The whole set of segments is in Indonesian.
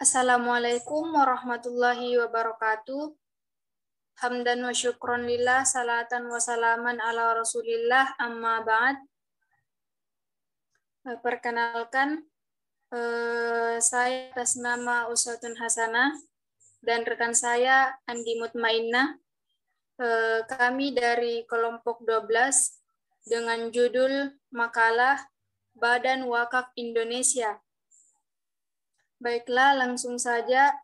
Assalamualaikum warahmatullahi wabarakatuh. Hamdan wa syukron lillah, salatan wa salaman ala rasulillah, amma ba'd. Perkenalkan, saya atas nama Uswatun Hasanah dan rekan saya Andi Mutmainnah. Kami dari kelompok 12 dengan judul makalah Badan Wakaf Indonesia. Baiklah, langsung saja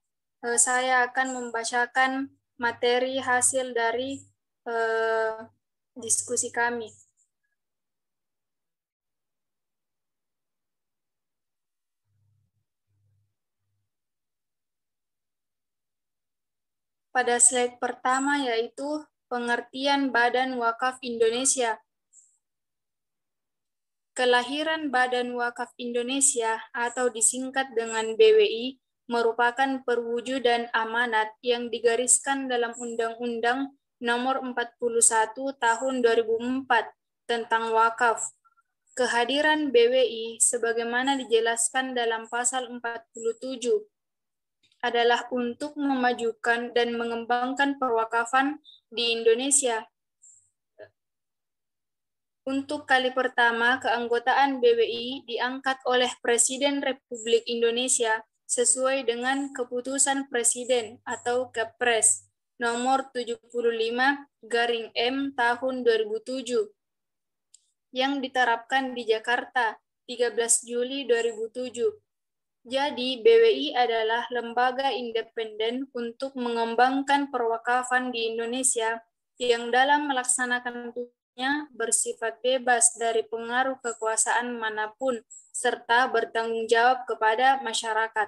saya akan membacakan materi hasil dari diskusi kami. Pada slide pertama yaitu pengertian Badan Wakaf Indonesia. Kelahiran Badan Wakaf Indonesia atau disingkat dengan BWI merupakan perwujudan amanat yang digariskan dalam Undang-Undang Nomor 41 Tahun 2004 tentang wakaf. Kehadiran BWI sebagaimana dijelaskan dalam pasal 47 adalah untuk memajukan dan mengembangkan perwakafan di Indonesia. Untuk kali pertama, keanggotaan BWI diangkat oleh Presiden Republik Indonesia sesuai dengan Keputusan Presiden atau Kepres nomor 75/M tahun 2007 yang diterapkan di Jakarta 13 Juli 2007. Jadi, BWI adalah lembaga independen untuk mengembangkan perwakafan di Indonesia yang dalam melaksanakan tugasnya bersifat bebas dari pengaruh kekuasaan manapun serta bertanggung jawab kepada masyarakat.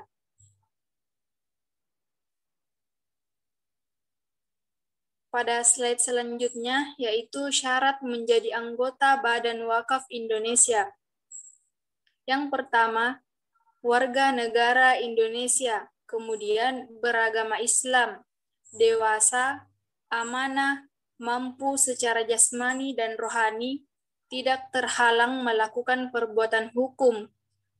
Pada slide selanjutnya yaitu syarat menjadi anggota Badan Wakaf Indonesia. Yang pertama, warga negara Indonesia, kemudian beragama Islam, dewasa, amanah, mampu secara jasmani dan rohani, tidak terhalang melakukan perbuatan hukum,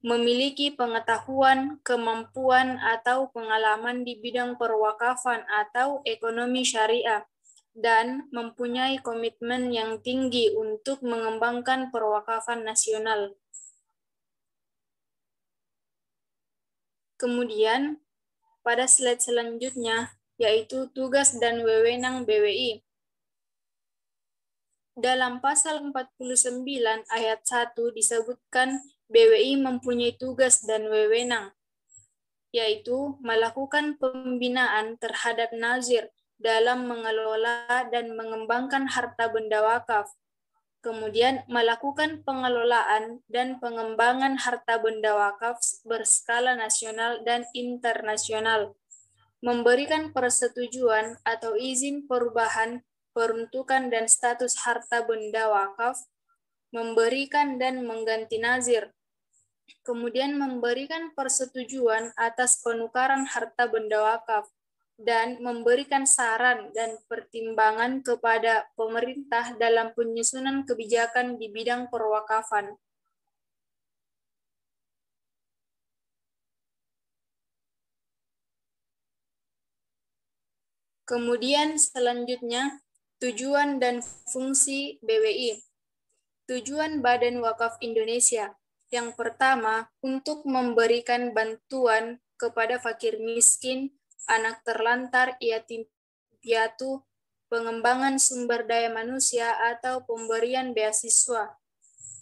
memiliki pengetahuan, kemampuan, atau pengalaman di bidang perwakafan atau ekonomi syariah, dan mempunyai komitmen yang tinggi untuk mengembangkan perwakafan nasional. Kemudian, pada slide selanjutnya, yaitu tugas dan wewenang BWI. Dalam pasal 49 ayat 1 disebutkan BWI mempunyai tugas dan wewenang, yaitu melakukan pembinaan terhadap nazir dalam mengelola dan mengembangkan harta benda wakaf, kemudian melakukan pengelolaan dan pengembangan harta benda wakaf berskala nasional dan internasional, memberikan persetujuan atau izin perubahan, peruntukan dan status harta benda wakaf, memberikan dan mengganti nazir, kemudian memberikan persetujuan atas penukaran harta benda wakaf, dan memberikan saran dan pertimbangan kepada pemerintah dalam penyusunan kebijakan di bidang perwakafan. Kemudian selanjutnya, tujuan dan fungsi BWI. Tujuan Badan Wakaf Indonesia. Yang pertama, untuk memberikan bantuan kepada fakir miskin, anak terlantar, yatim piatu, pengembangan sumber daya manusia, atau pemberian beasiswa.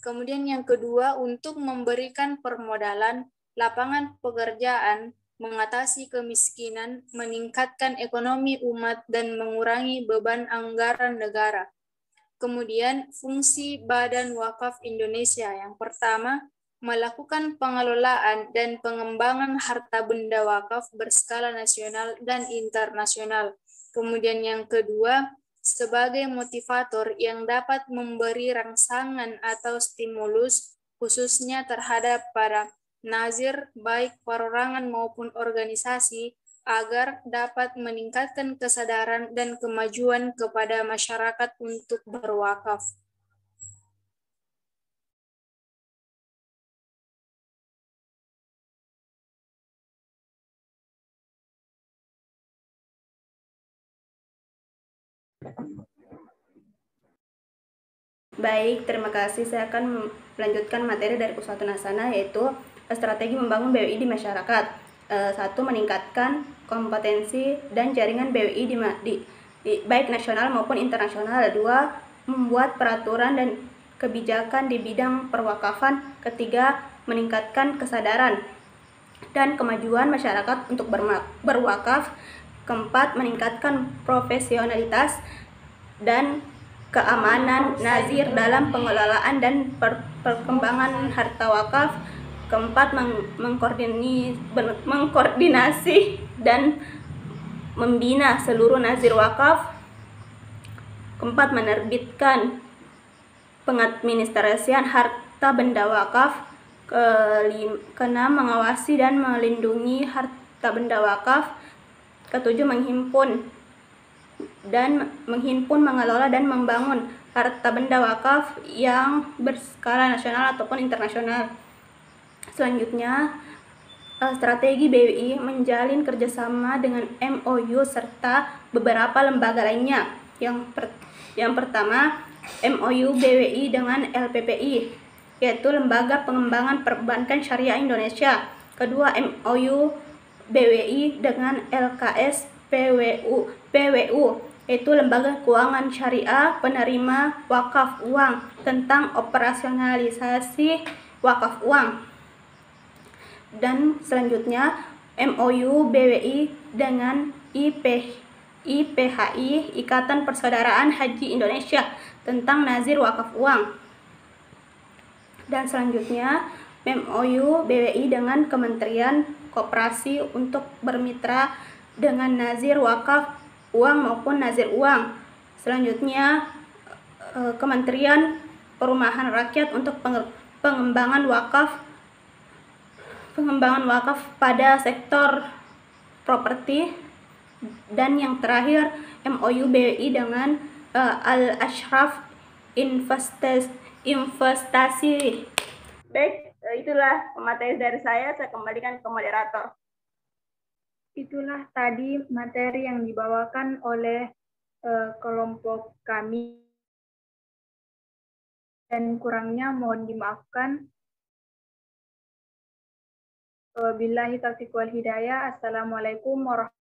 Kemudian yang kedua, untuk memberikan permodalan, lapangan pekerjaan, mengatasi kemiskinan, meningkatkan ekonomi umat, dan mengurangi beban anggaran negara. Kemudian fungsi Badan Wakaf Indonesia yang pertama, melakukan pengelolaan dan pengembangan harta benda wakaf berskala nasional dan internasional. Kemudian yang kedua, sebagai motivator yang dapat memberi rangsangan atau stimulus khususnya terhadap para nazir baik perorangan maupun organisasi agar dapat meningkatkan kesadaran dan kemajuan kepada masyarakat untuk berwakaf. Baik, terima kasih. Saya akan melanjutkan materi dari Kuswatun Hasana, yaitu strategi membangun BWI di masyarakat. 1. Meningkatkan kompetensi dan jaringan BWI baik nasional maupun internasional. 2. Membuat peraturan dan kebijakan di bidang perwakafan. 3. Meningkatkan kesadaran dan kemajuan masyarakat untuk berwakaf. 4. Meningkatkan profesionalitas dan keamanan nazir dalam pengelolaan dan perkembangan harta wakaf. 4. Mengkoordinasi dan membina seluruh nazir wakaf. 4. Menerbitkan pengadministrasian harta benda wakaf. 6. Mengawasi dan melindungi harta benda wakaf. 7. Menghimpun, mengelola dan membangun harta benda wakaf yang berskala nasional ataupun internasional. Selanjutnya, strategi BWI menjalin kerjasama dengan MOU serta beberapa lembaga lainnya. Yang pertama, MOU BWI dengan LPPI, yaitu Lembaga Pengembangan Perbankan Syariah Indonesia. Kedua, MOU BWI dengan LKS PWU, yaitu Lembaga Keuangan Syariah Penerima Wakaf Uang tentang operasionalisasi wakaf uang. Dan selanjutnya, MOU BWI dengan IPHI, Ikatan Persaudaraan Haji Indonesia, tentang nazir wakaf uang. Dan selanjutnya, MOU BWI dengan Kementerian Koperasi untuk bermitra dengan nazir wakaf uang maupun nazir uang. Selanjutnya, Kementerian Perumahan Rakyat untuk pengembangan wakaf pada sektor properti. Dan yang terakhir, MOU BWI dengan Al-Ashraf Investasi. Baik, itulah materi dari saya kembalikan ke moderator. Itulah tadi materi yang dibawakan oleh kelompok kami, dan kurangnya mohon dimaafkan. Wabillahi taufiq wal hidayah. Assalamualaikum warahmatullahi wabarakatuh.